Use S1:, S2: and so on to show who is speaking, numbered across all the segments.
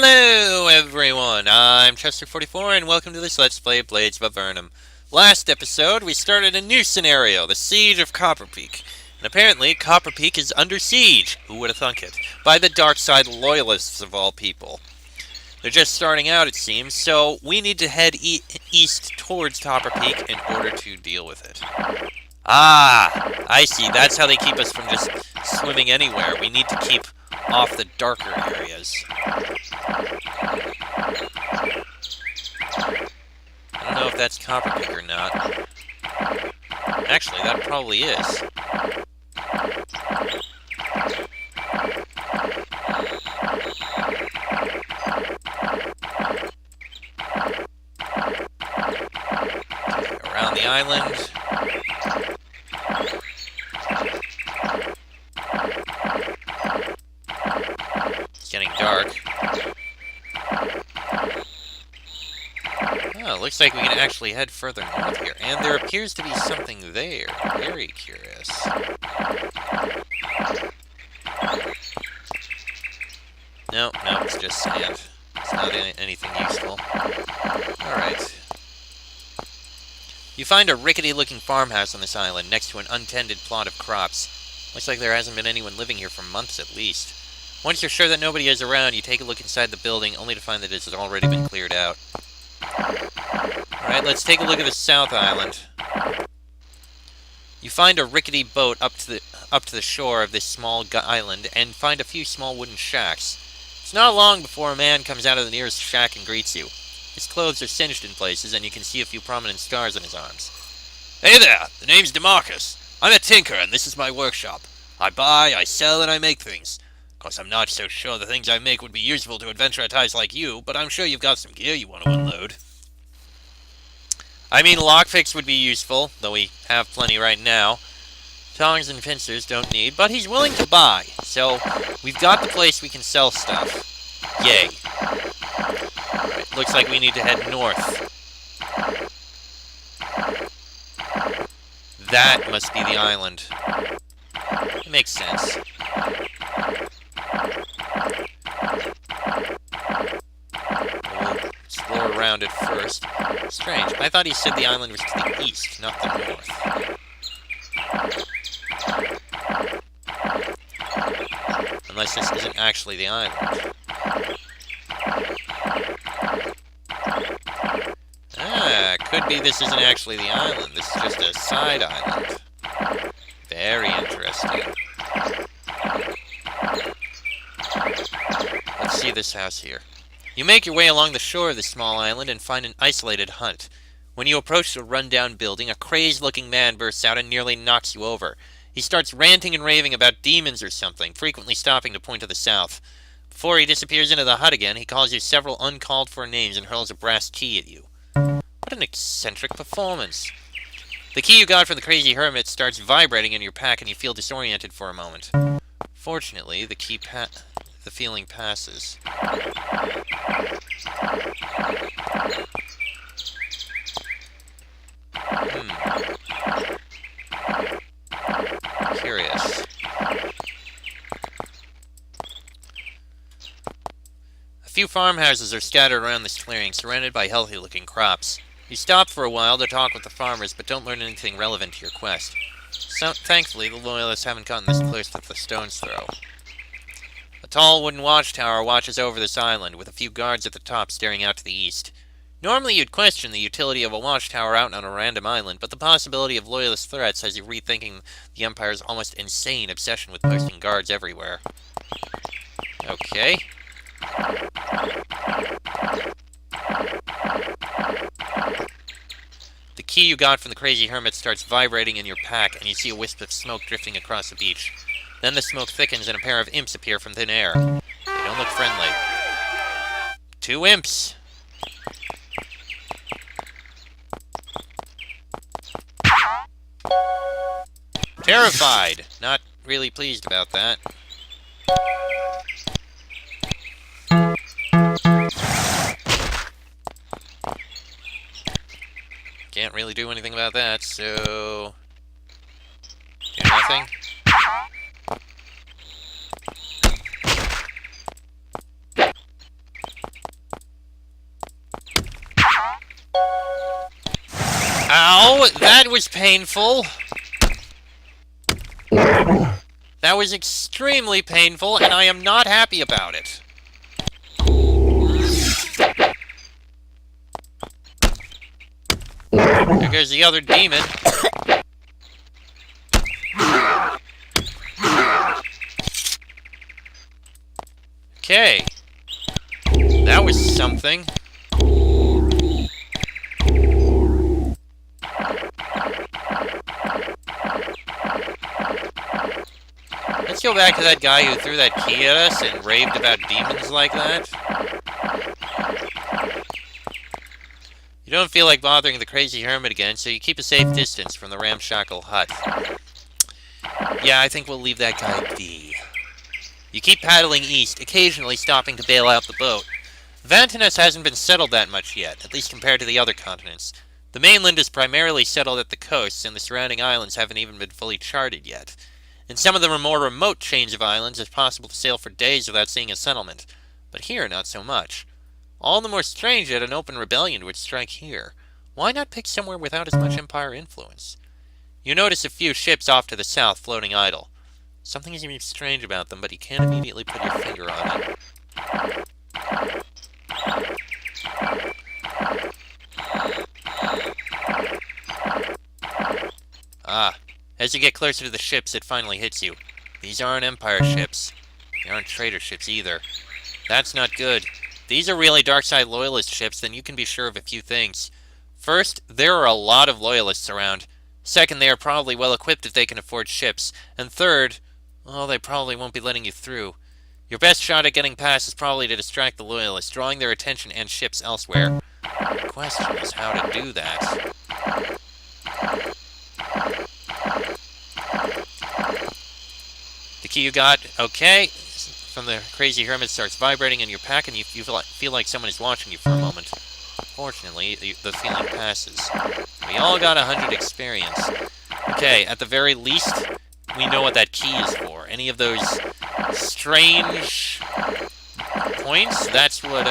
S1: Hello everyone, I'm Chester44 and welcome to this Let's Play Blades of Avernum. Last episode we started a new scenario, the Siege of Copper Peak. And apparently Copper Peak is under siege, who would have thunk it, by the dark side loyalists of all people. They're just starting out it seems, so we need to head east towards Copper Peak in order to deal with it. Ah, I see, that's how they keep us from just swimming anywhere. We need to keep off the darker areas. I don't know if that's Copper Peak or not. Actually, that probably is. Okay, around the island. It's getting dark. Oh, looks like we can actually head further north here. And there appears to be something there. Very curious. No, it's just sand. It's not anything useful. Alright. You find a rickety-looking farmhouse on this island, next to an untended plot of crops. Looks like there hasn't been anyone living here for months at least. Once you're sure that nobody is around, you take a look inside the building, only to find that it has already been cleared out. Alright, let's take a look at the South Island. You find a rickety boat up to the shore of this small island, and find a few small wooden shacks. It's not long before a man comes out of the nearest shack and greets you. His clothes are singed in places, and you can see a few prominent scars on his arms. Hey there! The name's DeMarcus. I'm a tinker, and this is my workshop. I buy, I sell, and I make things. Of course, I'm not so sure the things I make would be useful to adventurers like you, but I'm sure you've got some gear you want to unload. I mean, lockpicks would be useful, though we have plenty right now. Tongs and pincers don't need, but he's willing to buy. So, we've got the place we can sell stuff. Yay. Alright, looks like we need to head north. That must be the island. It makes sense. We'll explore around it first. Strange, I thought he said the island was to the east, not the north. Unless this isn't actually the island. Ah, could be this isn't actually the island. This is just a side island. Very interesting. Let's see this house here. You make your way along the shore of this small island and find an isolated hut. When you approach the rundown building, a crazed-looking man bursts out and nearly knocks you over. He starts ranting and raving about demons or something, frequently stopping to point to the south. Before he disappears into the hut again, he calls you several uncalled-for names and hurls a brass key at you. What an eccentric performance. The key you got from the crazy hermit starts vibrating in your pack and you feel disoriented for a moment. Fortunately, the feeling passes. Curious. A few farmhouses are scattered around this clearing, surrounded by healthy-looking crops. You stop for a while to talk with the farmers, but don't learn anything relevant to your quest. So, thankfully, the loyalists haven't gotten this close to the stone's throw. A tall wooden watchtower watches over this island, with a few guards at the top staring out to the east. Normally you'd question the utility of a watchtower out on a random island, but the possibility of loyalist threats has you rethinking the Empire's almost insane obsession with posting guards everywhere. Okay. The key you got from the crazy hermit starts vibrating in your pack, and you see a wisp of smoke drifting across the beach. Then the smoke thickens and a pair of imps appear from thin air. They don't look friendly. 2 imps! Terrified! Not really pleased about that. Can't really do anything about that, so... do nothing? Ow! That was painful! That was extremely painful, and I am not happy about it. There goes the other demon. Okay. That was something. Let's go back to that guy who threw that key at us and raved about demons like that. You don't feel like bothering the crazy hermit again, so you keep a safe distance from the ramshackle hut. Yeah, I think we'll leave that guy be. You keep paddling east, occasionally stopping to bail out the boat. Vantanes hasn't been settled that much yet, at least compared to the other continents. The mainland is primarily settled at the coasts, and the surrounding islands haven't even been fully charted yet. In some of the more remote chains of islands, it's possible to sail for days without seeing a settlement. But here, not so much. All the more strange that an open rebellion would strike here. Why not pick somewhere without as much Empire influence? You notice a few ships off to the south floating idle. Something seems strange about them, but you can't immediately put your finger on it. Ah, as you get closer to the ships, it finally hits you. These aren't Empire ships. They aren't traitor ships either. That's not good. These are really Darkside Loyalist ships, then you can be sure of a few things. First, there are a lot of Loyalists around. Second, they are probably well equipped if they can afford ships. And third, well, they probably won't be letting you through. Your best shot at getting past is probably to distract the Loyalists, drawing their attention and ships elsewhere. The question is how to do that. The key you got, okay. From the crazy hermit starts vibrating in your pack, and you feel like someone is watching you for a moment. Fortunately, the feeling passes. We all got 100 experience. Okay, at the very least, we know what that key is for. Any of those strange points, that's what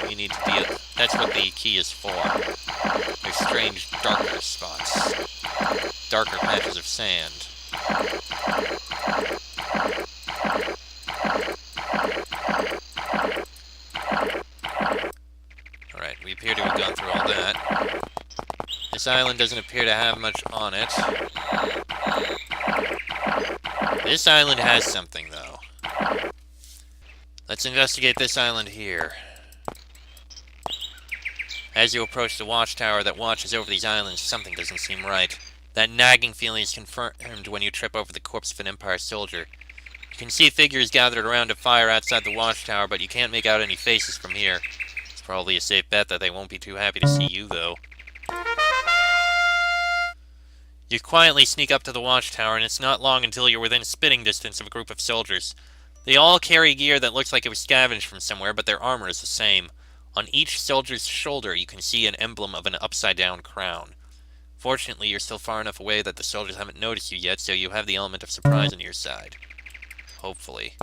S1: you need to deal. That's what the key is for. They're strange, darker spots. Darker patches of sand. Alright, we appear to have gone through all that. This island doesn't appear to have much on it. This island has something, though. Let's investigate this island here. As you approach the watchtower that watches over these islands, something doesn't seem right. That nagging feeling is confirmed when you trip over the corpse of an Empire soldier. You can see figures gathered around a fire outside the watchtower, but you can't make out any faces from here. It's probably a safe bet that they won't be too happy to see you, though. You quietly sneak up to the watchtower, and it's not long until you're within spitting distance of a group of soldiers. They all carry gear that looks like it was scavenged from somewhere, but their armor is the same. On each soldier's shoulder, you can see an emblem of an upside-down crown. Fortunately, you're still far enough away that the soldiers haven't noticed you yet, so you have the element of surprise on your side. Hopefully.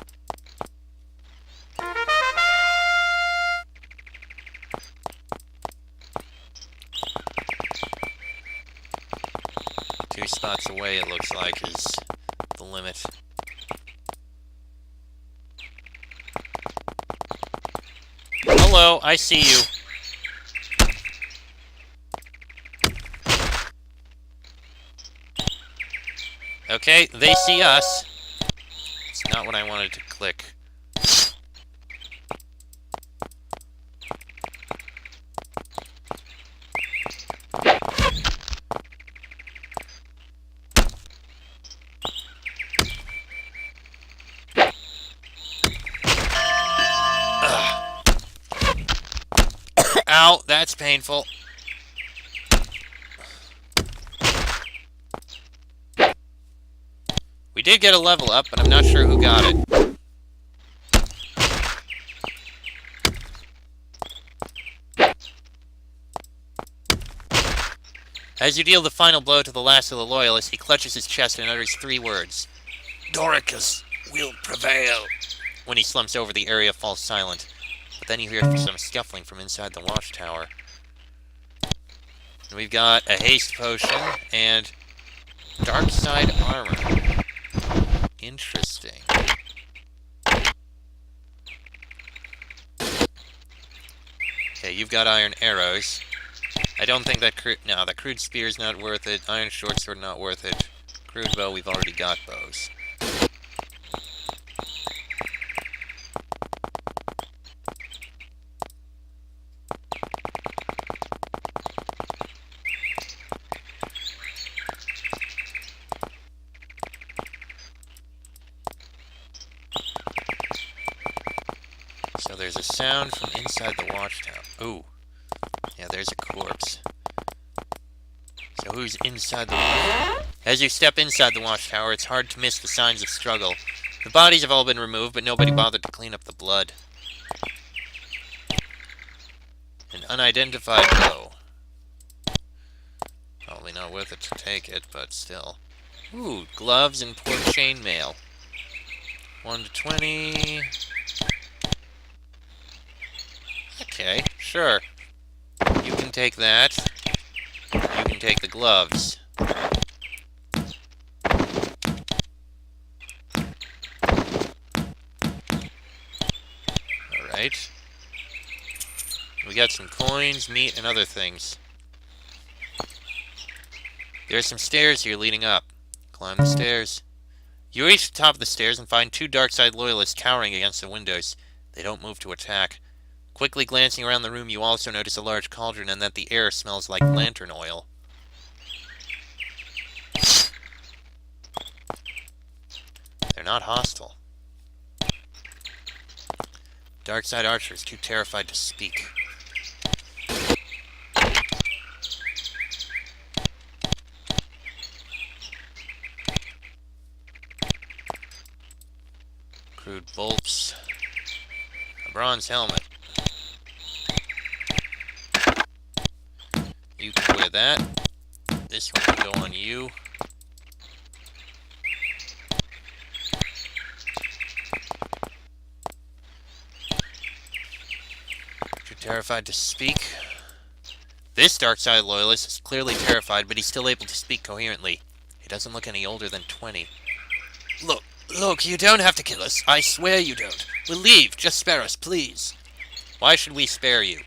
S1: Two spots away, it looks like, is the limit. Hello, I see you. Okay, they see us. It's not what I wanted to click. Ow, that's painful. We did get a level up, but I'm not sure who got it. As you deal the final blow to the last of the Loyalists, he clutches his chest and utters 3 words. Doricus will prevail. When he slumps over, the area falls silent. But then you hear some scuffling from inside the watchtower. We've got a haste potion and dark side armor. Interesting. Okay, you've got iron arrows. I don't think that no, the crude spear's not worth it. Iron short sword not worth it. Crude bow, we've already got bows. So there's a sound from inside the watchtower. Ooh. Yeah, there's a corpse. So who's inside the watchtower? As you step inside the watchtower, it's hard to miss the signs of struggle. The bodies have all been removed, but nobody bothered to clean up the blood. An unidentified bow. Probably not worth it to take it, but still. Ooh, gloves and poor chainmail. 1 to 20. Okay, sure. You can take that. You can take the gloves. Alright. We got some coins, meat, and other things. There are some stairs here leading up. Climb the stairs. You reach the top of the stairs and find 2 Darkside Loyalists cowering against the windows. They don't move to attack. Quickly glancing around the room, you also notice a large cauldron and that the air smells like lantern oil. They're not hostile. Darkside Archer is too terrified to speak. Crude bolts. A bronze helmet. You can wear that. This one can go on you. Too terrified to speak. This Darkside Loyalist is clearly terrified, but he's still able to speak coherently. He doesn't look any older than 20. Look, you don't have to kill us. I swear you don't. We'll leave. Just spare us, please. Why should we spare you?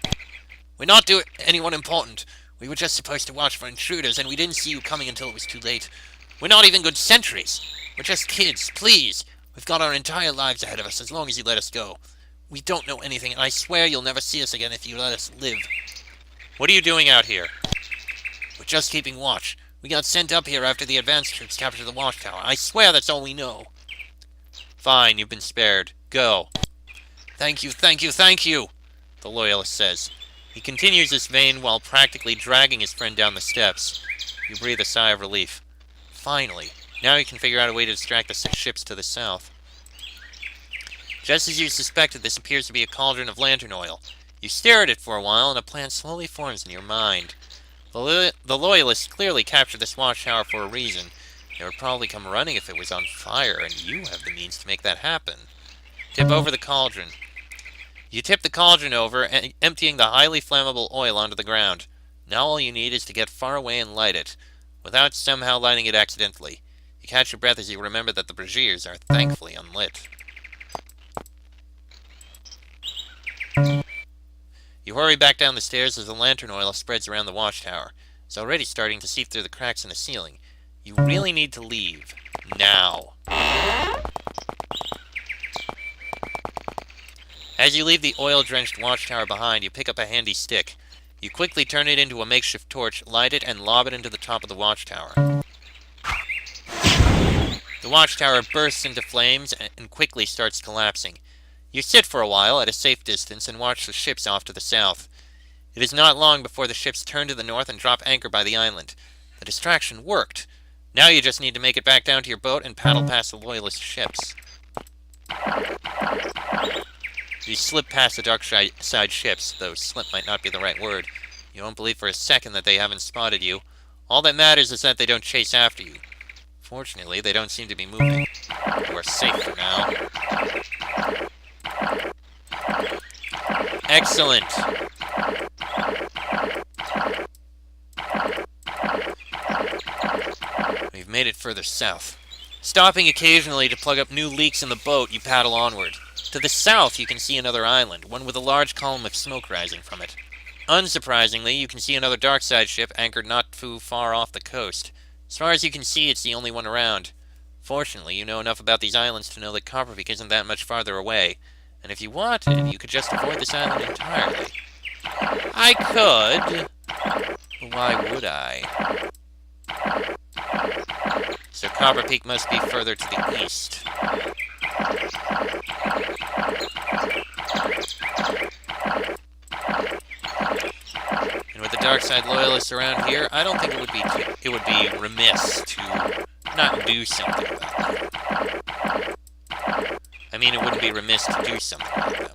S1: We're not doing anyone important. We were just supposed to watch for intruders, and we didn't see you coming until it was too late. We're not even good sentries. We're just kids, please. We've got our entire lives ahead of us as long as you let us go. We don't know anything, and I swear you'll never see us again if you let us live. What are you doing out here? We're just keeping watch. We got sent up here after the advance troops captured the watchtower. I swear that's all we know. Fine, you've been spared. Go. Thank you, thank you, thank you, the Loyalist says. He continues this vein while practically dragging his friend down the steps. You breathe a sigh of relief. Finally. Now you can figure out a way to distract the ships to the south. Just as you suspected, this appears to be a cauldron of lantern oil. You stare at it for a while, and a plan slowly forms in your mind. The Loyalists clearly captured this watchtower for a reason. They would probably come running if it was on fire, and you have the means to make that happen. Tip over the cauldron. You tip the cauldron over, emptying the highly flammable oil onto the ground. Now all you need is to get far away and light it, without somehow lighting it accidentally. You catch your breath as you remember that the braziers are thankfully unlit. You hurry back down the stairs as the lantern oil spreads around the watchtower. It's already starting to seep through the cracks in the ceiling. You really need to leave. Now. As you leave the oil-drenched watchtower behind, you pick up a handy stick. You quickly turn it into a makeshift torch, light it, and lob it into the top of the watchtower. The watchtower bursts into flames and quickly starts collapsing. You sit for a while at a safe distance and watch the ships off to the south. It is not long before the ships turn to the north and drop anchor by the island. The distraction worked. Now you just need to make it back down to your boat and paddle past the Loyalist ships. You slip past the dark side ships, though slip might not be the right word. You don't believe for a second that they haven't spotted you. All that matters is that they don't chase after you. Fortunately, they don't seem to be moving. You are safe for now. Excellent. made it further south. Stopping occasionally to plug up new leaks in the boat, you paddle onward. To the south, you can see another island, one with a large column of smoke rising from it. Unsurprisingly, you can see another darkside ship anchored not too far off the coast. As far as you can see, it's the only one around. Fortunately, you know enough about these islands to know that Copper Peak isn't that much farther away, and if you wanted, you could just avoid this island entirely. I could, but why would I? So Copper Peak must be further to the east. And with the Darkside Loyalists around here, I don't think it would be remiss to not do something about them. I mean, it wouldn't be remiss to do something about them.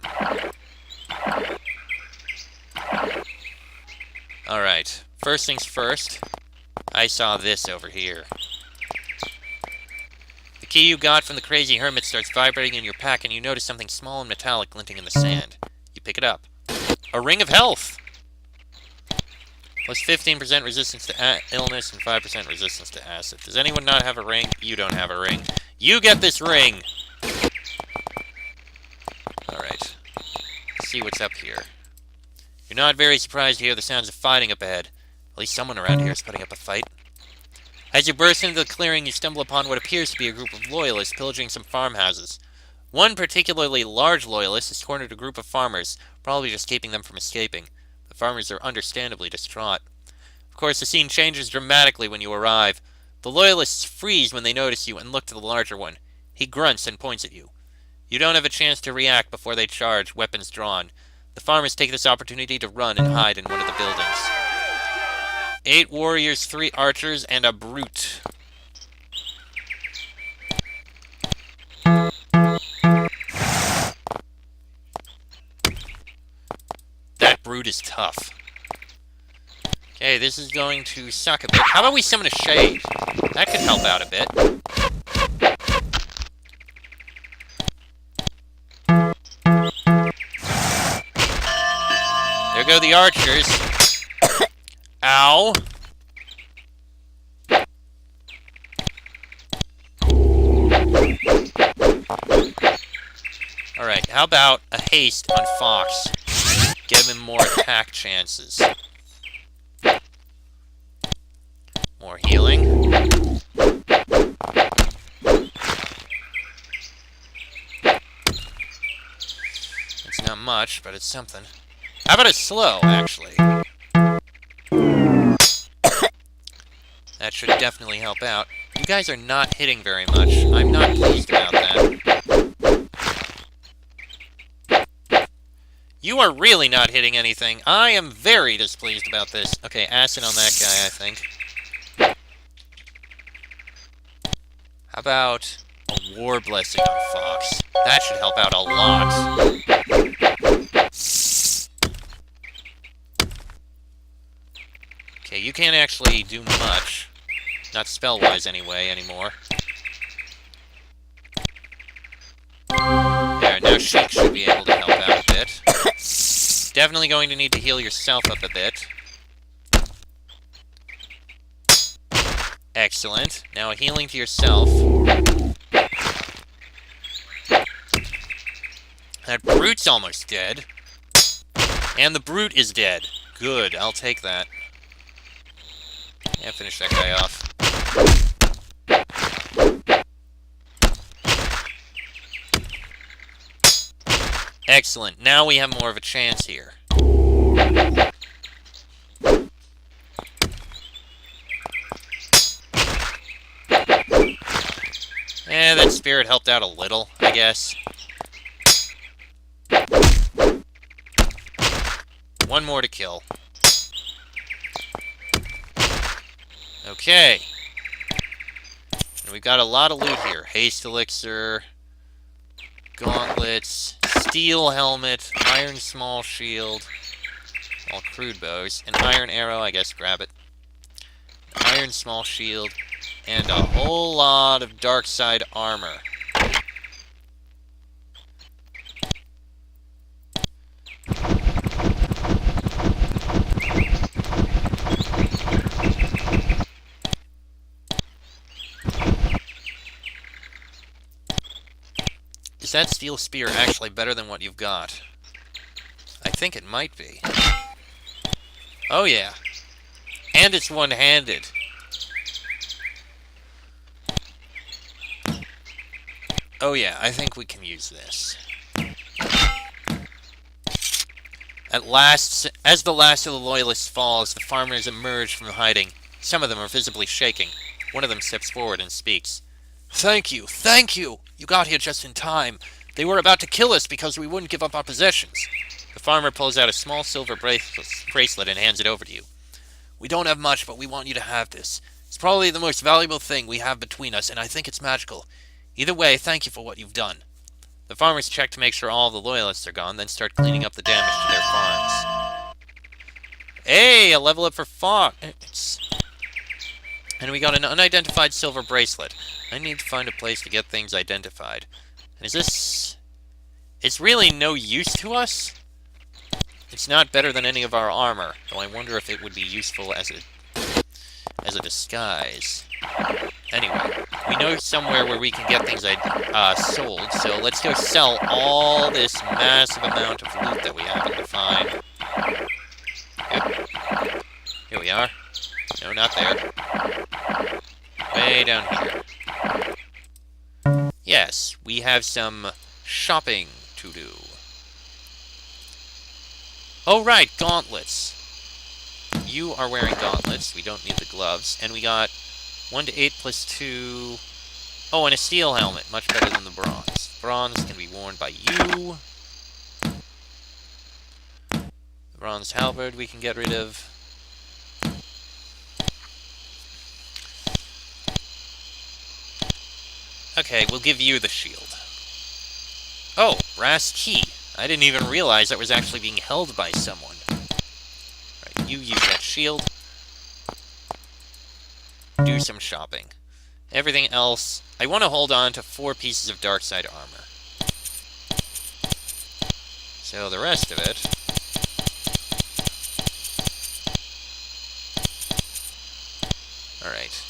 S1: Alright, first things first, I saw this over here. The key you got from the crazy hermit starts vibrating in your pack, and you notice something small and metallic glinting in the sand. You pick it up. A ring of health! Plus 15% resistance to illness and 5% resistance to acid. Does anyone not have a ring? You don't have a ring. You get this ring! Alright. Let's see what's up here. You're not very surprised to hear the sounds of fighting up ahead. At least someone around here is putting up a fight. As you burst into the clearing, you stumble upon what appears to be a group of loyalists pillaging some farmhouses. One particularly large loyalist has cornered a group of farmers, probably just keeping them from escaping. The farmers are understandably distraught. Of course, the scene changes dramatically when you arrive. The loyalists freeze when they notice you and look to the larger one. He grunts and points at you. You don't have a chance to react before they charge, weapons drawn. The farmers take this opportunity to run and hide in one of the buildings. 8 warriors, 3 archers, and a brute. That brute is tough. Okay, this is going to suck a bit. How about we summon a shade? That could help out a bit. There go the archers. Ow. Alright, how about a haste on Fox? Give him more attack chances. More healing. It's not much, but it's something. How about a slow, actually? That should definitely help out. You guys are not hitting very much. I'm not pleased about that. You are really not hitting anything. I am very displeased about this. Okay, acid on that guy, I think. How about a war blessing on Fox? That should help out a lot. Okay, you can't actually do much. Not spell-wise anyway, anymore. There, now Sheik should be able to help out a bit. Definitely going to need to heal yourself up a bit. Excellent. Now a healing to yourself. That brute's almost dead. And the brute is dead. Good, I'll take that. Yeah, finish that guy off. Excellent. Now we have more of a chance here. That spirit helped out a little, I guess. One more to kill. Okay. And we've got a lot of loot here. Haste elixir, gauntlets, steel helmet, iron small shield, all crude bows, an iron arrow, I guess grab it. Iron small shield, and a whole lot of dark side armor. Is that steel spear actually better than what you've got? I think it might be. Oh yeah. And it's one-handed. Oh yeah, I think we can use this. At last, as the last of the Loyalists falls, the farmers emerge from hiding. Some of them are visibly shaking. One of them steps forward and speaks. Thank you, thank you! You got here just in time. They were about to kill us because we wouldn't give up our possessions. The farmer pulls out a small silver bracelet and hands it over to you. We don't have much, but we want you to have this. It's probably the most valuable thing we have between us, and I think it's magical. Either way, thank you for what you've done. The farmers check to make sure all the Loyalists are gone, then start cleaning up the damage to their farms. Hey, a level up for Fox! And we got an unidentified silver bracelet. I need to find a place to get things identified. And is this... It's really no use to us? It's not better than any of our armor, though I wonder if it would be useful as a disguise. Anyway, we know somewhere where we can get things sold, so let's go sell all this massive amount of loot that we happen to find. Yep. Here we are. No, not there. Way down here. Yes, we have some shopping to do. Oh, right, gauntlets. You are wearing gauntlets. We don't need the gloves. And we got 1 to 8 plus 2... Oh, and a steel helmet. Much better than the bronze. Bronze can be worn by you. The bronze halberd we can get rid of. Okay, we'll give you the shield. Oh, brass key. I didn't even realize that was actually being held by someone. Right, you use that shield. Do some shopping. Everything else... I want to hold on to 4 pieces of dark side armor. So the rest of it... Alright.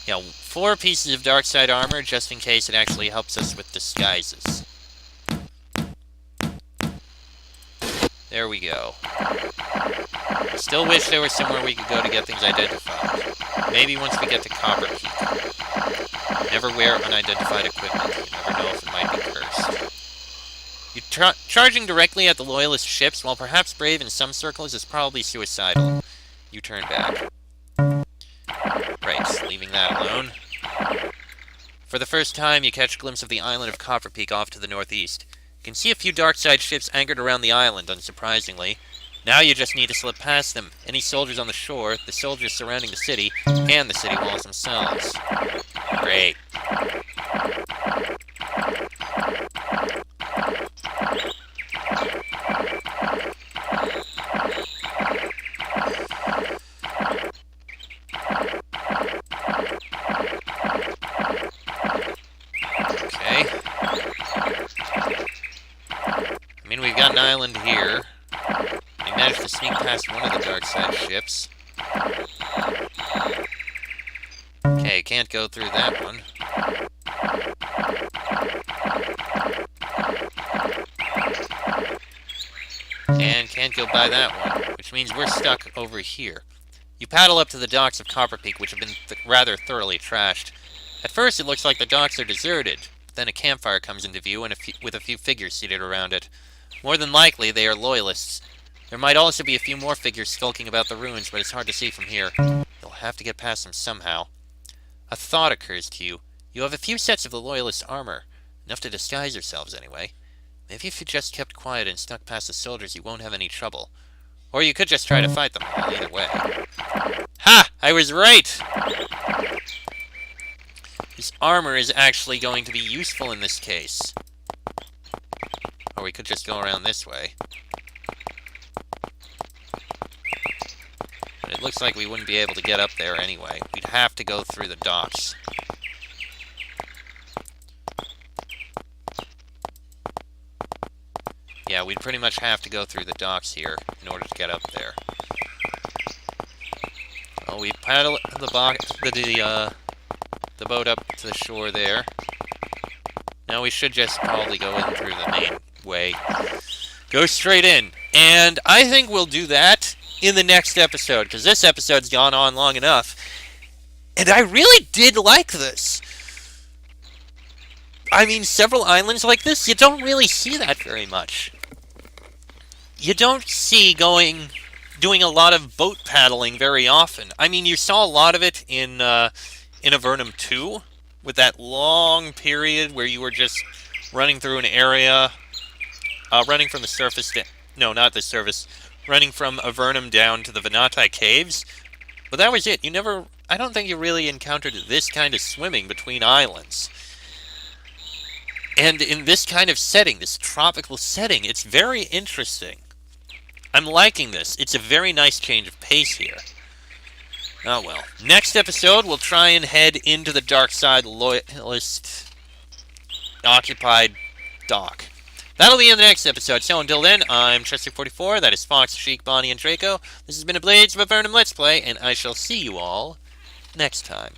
S1: Yeah, 4 pieces of dark side armor, just in case it actually helps us with disguises. There we go. Still wish there was somewhere we could go to get things identified. Maybe once we get to Copper Peak. Never wear unidentified equipment. You never know if it might be cursed. Charging directly at the Loyalist ships, while perhaps brave in some circles, is probably suicidal. You turn back. Right, leaving that alone. For the first time, you catch a glimpse of the island of Copper Peak off to the northeast. You can see a few dark side ships anchored around the island, unsurprisingly. Now you just need to slip past them. Any soldiers on the shore, the soldiers surrounding the city, and the city walls themselves. Great. Okay. I mean, we've got an island here. We managed to sneak past one of the dark side ships. Okay, can't go through that one. And can't go by that one, which means we're stuck over here. You paddle up to the docks of Copper Peak, which have been rather thoroughly trashed. At first it looks like the docks are deserted, but then a campfire comes into view and with a few figures seated around it. More than likely, they are Loyalists. There might also be a few more figures skulking about the ruins, but it's hard to see from here. You'll have to get past them somehow. A thought occurs to you. You have a few sets of the Loyalist armor. Enough to disguise yourselves, anyway. Maybe if you just kept quiet and snuck past the soldiers, you won't have any trouble. Or you could just try to fight them all, either way. Ha! I was right! This armor is actually going to be useful in this case. Or we could just go around this way. But it looks like we wouldn't be able to get up there anyway. We'd have to go through the docks. Yeah, we'd pretty much have to go through the docks here in order to get up there. Well, we paddle the boat up to the shore there. Now we should just probably go in through the main way. Go straight in. And I think we'll do that in the next episode, because this episode's gone on long enough. And I really did like this. I mean, several islands like this, you don't really see that very much. You don't see doing a lot of boat paddling very often. I mean, you saw a lot of it in Avernum 2, with that long period where you were just running through an area, running from the surface no, not the surface, running from Avernum down to the Venati Caves. But that was it. I don't think you really encountered this kind of swimming between islands. And in this kind of setting, this tropical setting, it's very interesting. I'm liking this. It's a very nice change of pace here. Oh well. Next episode, we'll try and head into the Dark Side Loyalist occupied dock. That'll be in the next episode. So until then, I'm Chester44. That is Fox, Sheik, Bonnie, and Draco. This has been a Blades of Avernum Let's Play, and I shall see you all next time.